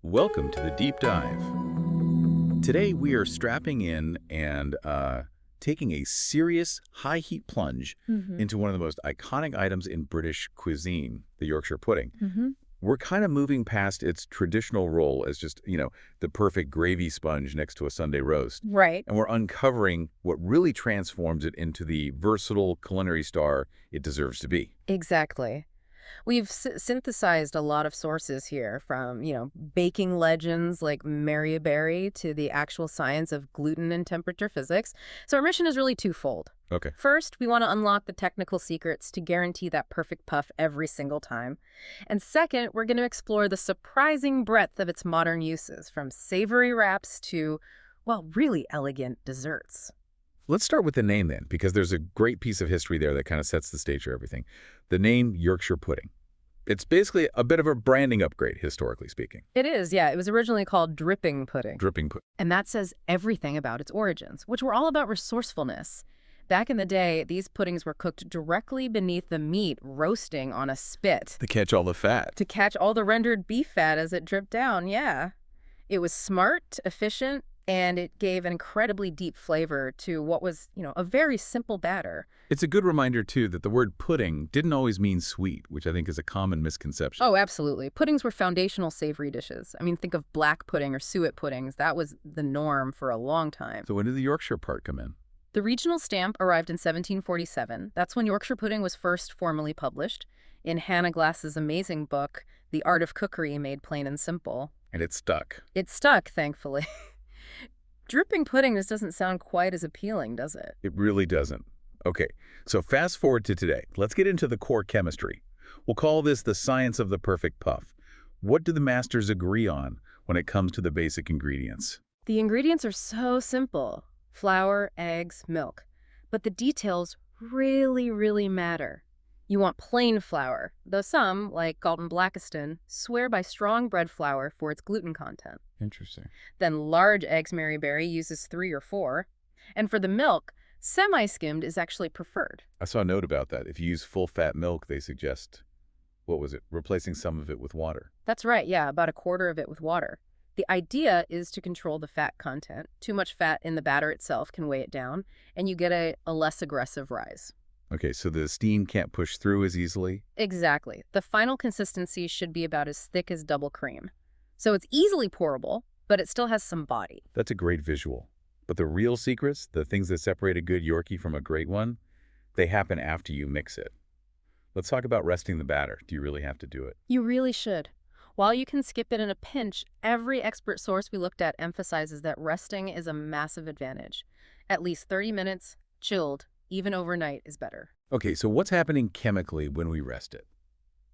Welcome to the Deep Dive. Today we are strapping in and taking a serious high-heat plunge Hmm. into one of the most iconic items in British cuisine, the Yorkshire pudding. Hmm. We're kind of moving past its traditional role as just, the perfect gravy sponge next to a Sunday roast. Right. And we're uncovering what really transforms it into the versatile culinary star it deserves to be. Exactly. We've synthesized a lot of sources here from, baking legends like Mary Berry to the actual science of gluten and temperature physics. So our mission is really twofold. Okay. First, we want to unlock the technical secrets to guarantee that perfect puff every single time. And second, we're going to explore the surprising breadth of its modern uses, from savory wraps to, well, really elegant desserts. Let's start with the name then, because there's a great piece of history there that kind of sets the stage for everything. The name Yorkshire pudding. It's basically a bit of a branding upgrade, historically speaking. It is, yeah. It was originally called dripping pudding. Dripping pudding. And that says everything about its origins, which were all about resourcefulness. Back in the day, these puddings were cooked directly beneath the meat, roasting on a spit To catch all the fat. to catch all the rendered beef fat as it dripped down, yeah. It was smart, efficient, and it gave an incredibly deep flavor to what was, a very simple batter. It's a good reminder, too, that the word pudding didn't always mean sweet, which I think is a common misconception. Oh, absolutely. Puddings were foundational savory dishes. I mean, think of black pudding or suet puddings. That was the norm for a long time. So when did the Yorkshire part come in? The regional stamp arrived in 1747. That's when Yorkshire pudding was first formally published in Hannah Glass's amazing book, The Art of Cookery Made Plain and Simple. And it stuck. It stuck, thankfully. Dripping pudding just doesn't sound quite as appealing, does it? It really doesn't. Okay, so fast forward to today. Let's get into the core chemistry. We'll call this the science of the perfect puff. What do the masters agree on when it comes to the basic ingredients? The ingredients are so simple: flour, eggs, milk. But the details really, really matter. You want plain flour, though some, like Galton Blackiston, swear by strong bread flour for its gluten content. Interesting. Then large eggs Mary Berry uses 3 or 4. And for the milk, semi-skimmed is actually preferred. I saw a note about that. If you use full-fat milk, they suggest, what was it, replacing some of it with water. That's right, yeah, about a quarter of it with water. The idea is to control the fat content. Too much fat in the batter itself can weigh it down, and you get a less aggressive rise. Okay, so the steam can't push through as easily? Exactly. The final consistency should be about as thick as double cream. So it's easily pourable, but it still has some body. That's a great visual. But the real secrets, the things that separate a good Yorkie from a great one, they happen after you mix it. Let's talk about resting the batter. Do you really have to do it? You really should. While you can skip it in a pinch, every expert source we looked at emphasizes that resting is a massive advantage. At least 30 minutes, chilled, even overnight, is better. Okay, so what's happening chemically when we rest it?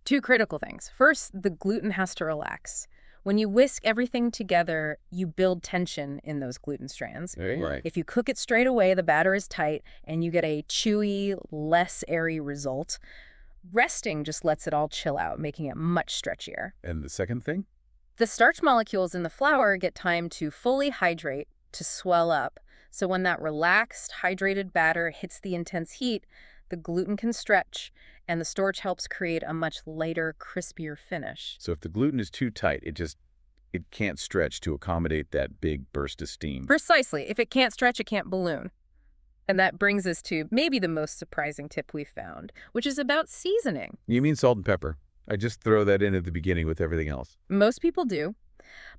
2 critical things. First, the gluten has to relax. When you whisk everything together, you build tension in those gluten strands. Right. If you cook it straight away, the batter is tight, and you get a chewy, less airy result. Resting just lets it all chill out, making it much stretchier. And the second thing? The starch molecules in the flour get time to fully hydrate, to swell up. So when that relaxed, hydrated batter hits the intense heat, the gluten can stretch, and the starch helps create a much lighter, crispier finish. So if the gluten is too tight, it can't stretch to accommodate that big burst of steam. Precisely. If it can't stretch, it can't balloon. And that brings us to maybe the most surprising tip we've found, which is about seasoning. You mean salt and pepper? I just throw that in at the beginning with everything else. Most people do,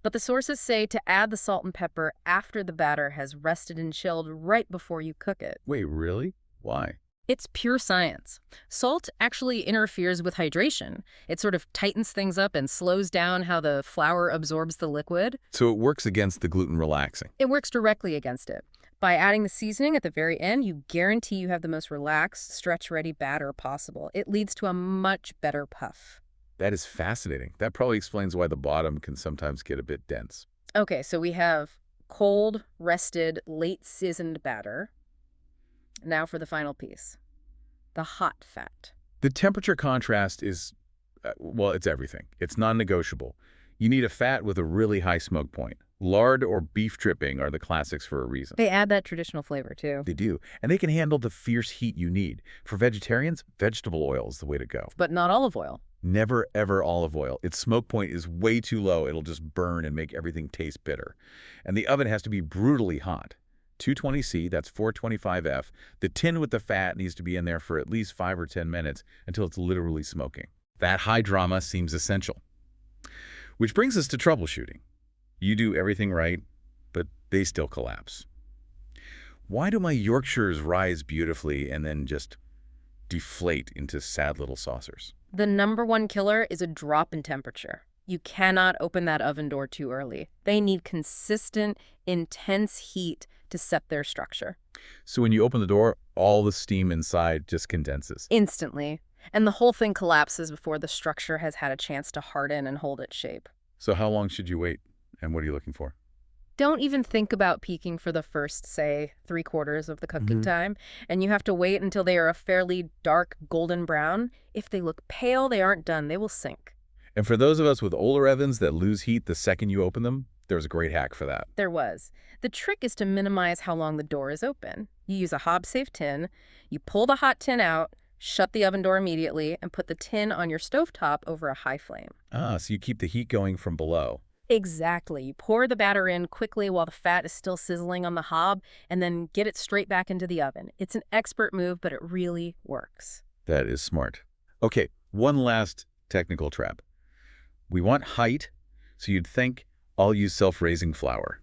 but the sources say to add the salt and pepper after the batter has rested and chilled right before you cook it. Wait, really? Why? It's pure science. Salt actually interferes with hydration. It sort of tightens things up and slows down how the flour absorbs the liquid. So it works against the gluten relaxing. It works directly against it. By adding the seasoning at the very end, you guarantee you have the most relaxed, stretch-ready batter possible. It leads to a much better puff. That is fascinating. That probably explains why the bottom can sometimes get a bit dense. Okay, so we have cold, rested, late seasoned batter. Now for the final piece, the hot fat. The temperature contrast is, well, it's everything. It's non-negotiable. You need a fat with a really high smoke point. Lard or beef dripping are the classics for a reason. They add that traditional flavor, too. They do. And they can handle the fierce heat you need. For vegetarians, vegetable oil is the way to go. But not olive oil. Never, ever olive oil. Its smoke point is way too low. It'll just burn and make everything taste bitter. And the oven has to be brutally hot. 220C, that's 425F. The tin with the fat needs to be in there for at least 5 or 10 minutes until it's literally smoking. That high drama seems essential. Which brings us to troubleshooting. You do everything right, but they still collapse. Why do my Yorkshires rise beautifully and then just deflate into sad little saucers? The #1 killer is a drop in temperature. You cannot open that oven door too early. They need consistent, intense heat to set their structure. So when you open the door, all the steam inside just condenses. Instantly. And the whole thing collapses before the structure has had a chance to harden and hold its shape. So how long should you wait? And what are you looking for? Don't even think about peeking for the first, say, 3/4 of the cooking time, and you have to wait until they are a fairly dark golden brown. If they look pale, they aren't done. They will sink. And for those of us with older ovens that lose heat the second you open them, there's a great hack for that. There was. The trick is to minimize how long the door is open. You use a hob-safe tin, you pull the hot tin out, shut the oven door immediately, and put the tin on your stovetop over a high flame. So you keep the heat going from below. Exactly. You pour the batter in quickly while the fat is still sizzling on the hob, and then get it straight back into the oven. It's an expert move, but it really works. That is smart. Okay, one last technical trap. We want height, so you'd think I'll use self-raising flour.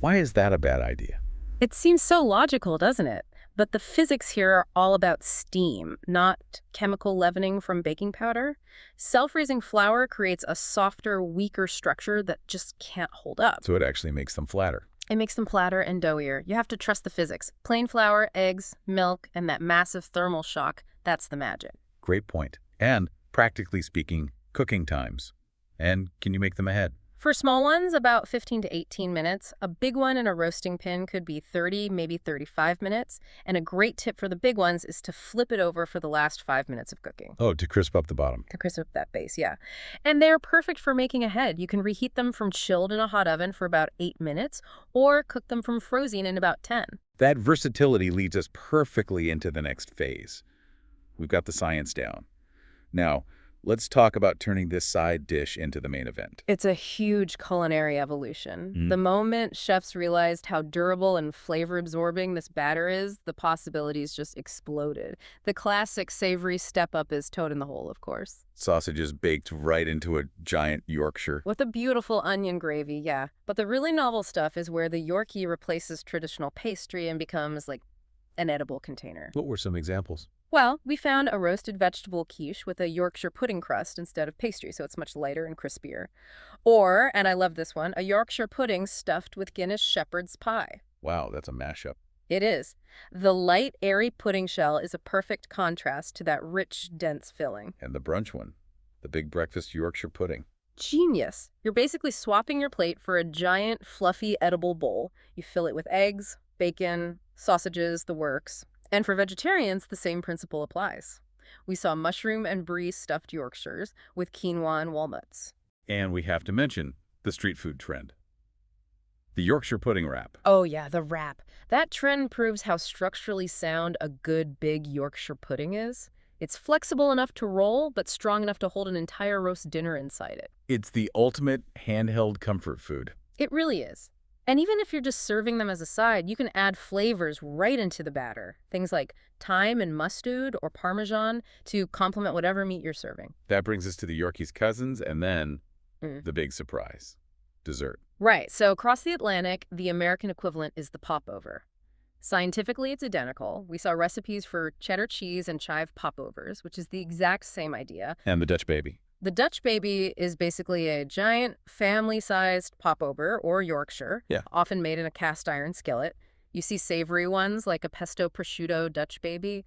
Why is that a bad idea? It seems so logical, doesn't it? But the physics here are all about steam, not chemical leavening from baking powder. Self-raising flour creates a softer, weaker structure that just can't hold up. So it actually makes them flatter. It makes them flatter and doughier. You have to trust the physics. Plain flour, eggs, milk, and that massive thermal shock, that's the magic. Great point. And, practically speaking, cooking times. And can you make them ahead? For small ones, about 15 to 18 minutes. A big one in a roasting pan could be 30, maybe 35 minutes. And a great tip for the big ones is to flip it over for the last 5 minutes of cooking. Oh, to crisp up the bottom. To crisp up that base, yeah. And they're perfect for making ahead. You can reheat them from chilled in a hot oven for about 8 minutes, or cook them from frozen in about 10. That versatility leads us perfectly into the next phase. We've got the science down. Now, let's talk about turning this side dish into the main event. It's a huge culinary evolution. The moment chefs realized how durable and flavor-absorbing this batter is, the possibilities just exploded. The classic savory step-up is toad in the hole, of course. Sausages baked right into a giant Yorkshire. With a beautiful onion gravy, yeah. But the really novel stuff is where the Yorkie replaces traditional pastry and becomes like an edible container. What were some examples? Well, we found a roasted vegetable quiche with a Yorkshire pudding crust instead of pastry, so it's much lighter and crispier. Or, and I love this one, a Yorkshire pudding stuffed with Guinness shepherd's pie. Wow, that's a mashup. It is. The light, airy pudding shell is a perfect contrast to that rich, dense filling. And the brunch one, the big breakfast Yorkshire pudding. Genius. You're basically swapping your plate for a giant, fluffy, edible bowl. You fill it with eggs, bacon, sausages, the works. And for vegetarians, the same principle applies. We saw mushroom and brie stuffed Yorkshires with quinoa and walnuts. And we have to mention the street food trend. The Yorkshire pudding wrap. Oh yeah, the wrap. That trend proves how structurally sound a good big Yorkshire pudding is. It's flexible enough to roll, but strong enough to hold an entire roast dinner inside it. It's the ultimate handheld comfort food. It really is. And even if you're just serving them as a side, you can add flavors right into the batter. Things like thyme and mustard or Parmesan to complement whatever meat you're serving. That brings us to the Yorkie's cousins and then the big surprise, dessert. Right. So across the Atlantic, the American equivalent is the popover. Scientifically, it's identical. We saw recipes for cheddar cheese and chive popovers, which is the exact same idea. And the Dutch baby. The Dutch baby is basically a giant family-sized popover, or Yorkshire, often made in a cast iron skillet. You see savory ones like a pesto prosciutto Dutch baby.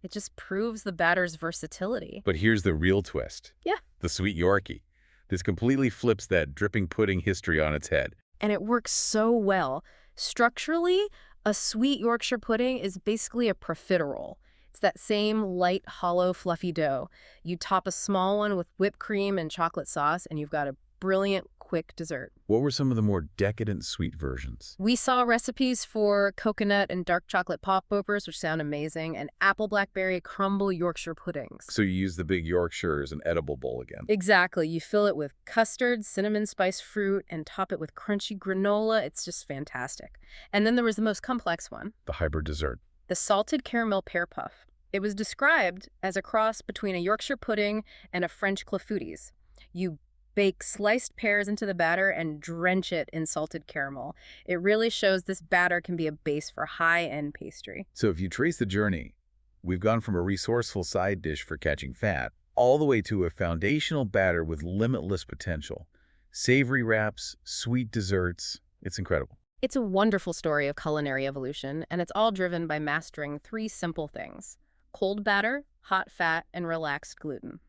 It just proves the batter's versatility. But here's the real twist. Yeah. The sweet Yorkie. This completely flips that dripping pudding history on its head. And it works so well. Structurally, a sweet Yorkshire pudding is basically a profiterole. It's that same light, hollow, fluffy dough. You top a small one with whipped cream and chocolate sauce, and you've got a brilliant, quick dessert. What were some of the more decadent sweet versions? We saw recipes for coconut and dark chocolate popovers, which sound amazing, and apple blackberry crumble Yorkshire puddings. So you use the big Yorkshire as an edible bowl again. Exactly. You fill it with custard, cinnamon spice fruit, and top it with crunchy granola. It's just fantastic. And then there was the most complex one, The hybrid dessert. the salted caramel pear puff. It was described as a cross between a Yorkshire pudding and a French clafoutis. You bake sliced pears into the batter and drench it in salted caramel. It really shows this batter can be a base for high-end pastry. So if you trace the journey, we've gone from a resourceful side dish for catching fat all the way to a foundational batter with limitless potential. Savory wraps, sweet desserts. It's incredible. It's a wonderful story of culinary evolution, and it's all driven by mastering three simple things: cold batter, hot fat, and relaxed gluten.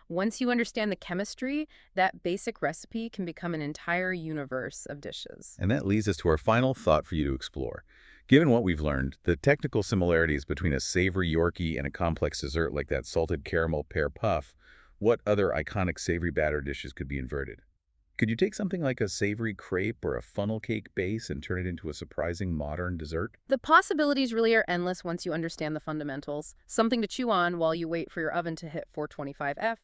Once you understand the chemistry, that basic recipe can become an entire universe of dishes. And that leads us to our final thought for you to explore. Given what we've learned, the technical similarities between a savory Yorkie and a complex dessert like that salted caramel pear puff, what other iconic savory batter dishes could be inverted? Could you take something like a savory crepe or a funnel cake base and turn it into a surprising modern dessert? The possibilities really are endless once you understand the fundamentals. Something to chew on while you wait for your oven to hit 425F.